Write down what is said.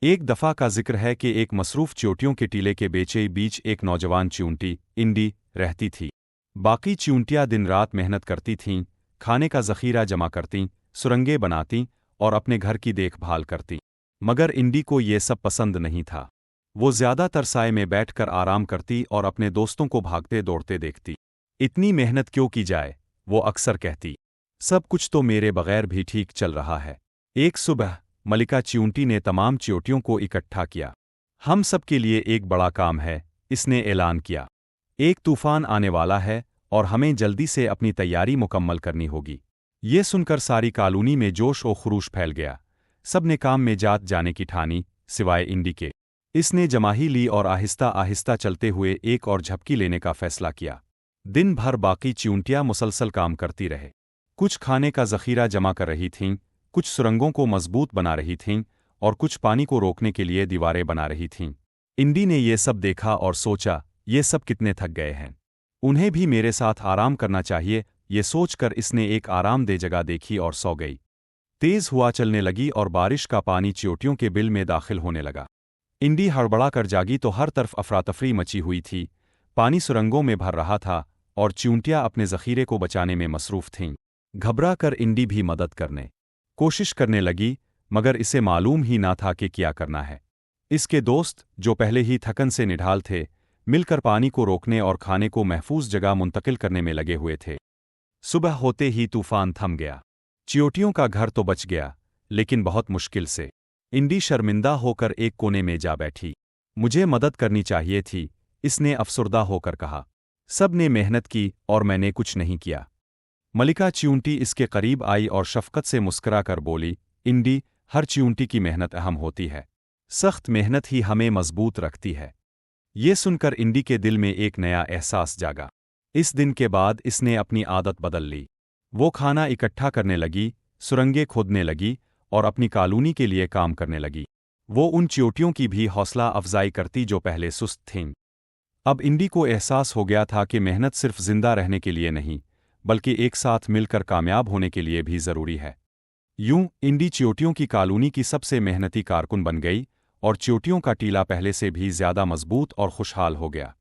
एक दफ़ा का जिक्र है कि एक मसरूफ़ चींटियों के टीले के बीच एक नौजवान चींटी, इंडी, रहती थी। बाकी चींटियां दिन रात मेहनत करती थीं, खाने का ज़ख़ीरा जमा करतीं, सुरंगें बनातीं और अपने घर की देखभाल करतीं। मगर इंडी को ये सब पसंद नहीं था। वो ज़्यादातर साए में बैठकर आराम करती और अपने दोस्तों को भागते दौड़ते देखती। इतनी मेहनत क्यों की जाए, वो अक्सर कहती। सब कुछ तो मेरे बगैर भी ठीक चल रहा है। एक सुबह मलिका चींटी ने तमाम चींटियों को इकट्ठा किया। हम सब के लिए एक बड़ा काम है, इसने ऐलान किया। एक तूफान आने वाला है और हमें जल्दी से अपनी तैयारी मुकम्मल करनी होगी। ये सुनकर सारी कॉलोनी में जोश और खरूश फैल गया। सब ने काम में जाने की ठानी, सिवाय इंडी के। इसने जमाही ली और आहिस्ता आहिस्ता चलते हुए एक और झपकी लेने का फैसला किया। दिन भर बाकी चींटियां मुसलसल काम करती रहे। कुछ खाने का ज़ख़ीरा जमा कर रही थीं, कुछ सुरंगों को मजबूत बना रही थीं और कुछ पानी को रोकने के लिए दीवारें बना रही थीं। इंडी ने ये सब देखा और सोचा, ये सब कितने थक गए हैं, उन्हें भी मेरे साथ आराम करना चाहिए। ये सोचकर इसने एक आरामदेह जगह देखी और सो गई। तेज़ हवा चलने लगी और बारिश का पानी चींटियों के बिल में दाखिल होने लगा। इंडी हड़बड़ा कर जागी तो हर तरफ अफरा-तफरी मची हुई थी। पानी सुरंगों में भर रहा था और चींटियां अपने ज़ख़ीरे को बचाने में मसरूफ़ थीं। घबरा कर इंडी भी मदद करने कोशिश करने लगी, मगर इसे मालूम ही ना था कि क्या करना है। इसके दोस्त, जो पहले ही थकन से निढाल थे, मिलकर पानी को रोकने और खाने को महफूज जगह मुंतकिल करने में लगे हुए थे। सुबह होते ही तूफान थम गया। चींटियों का घर तो बच गया, लेकिन बहुत मुश्किल से। इंडी शर्मिंदा होकर एक कोने में जा बैठी। मुझे मदद करनी चाहिए थी, इसने अफसुर्दा होकर कहा। सब ने मेहनत की और मैंने कुछ नहीं किया। मलिका चींटी इसके करीब आई और शफ़क़त से मुस्कुरा कर बोली, इंडी, हर चींटी की मेहनत अहम होती है। सख्त मेहनत ही हमें मजबूत रखती है। ये सुनकर इंडी के दिल में एक नया एहसास जागा। इस दिन के बाद इसने अपनी आदत बदल ली। वो खाना इकट्ठा करने लगी, सुरंगें खोदने लगी और अपनी कॉलोनी के लिए काम करने लगी। वो उन चींटियों की भी हौसला अफजाई करती जो पहले सुस्त थीं। अब इंडी को एहसास हो गया था कि मेहनत सिर्फ जिंदा रहने के लिए नहीं, बल्कि एक साथ मिलकर कामयाब होने के लिए भी ज़रूरी है। यूं इंडी चींटियों की कॉलोनी की सबसे मेहनती कारकुन बन गई और चींटियों का टीला पहले से भी ज़्यादा मजबूत और खुशहाल हो गया।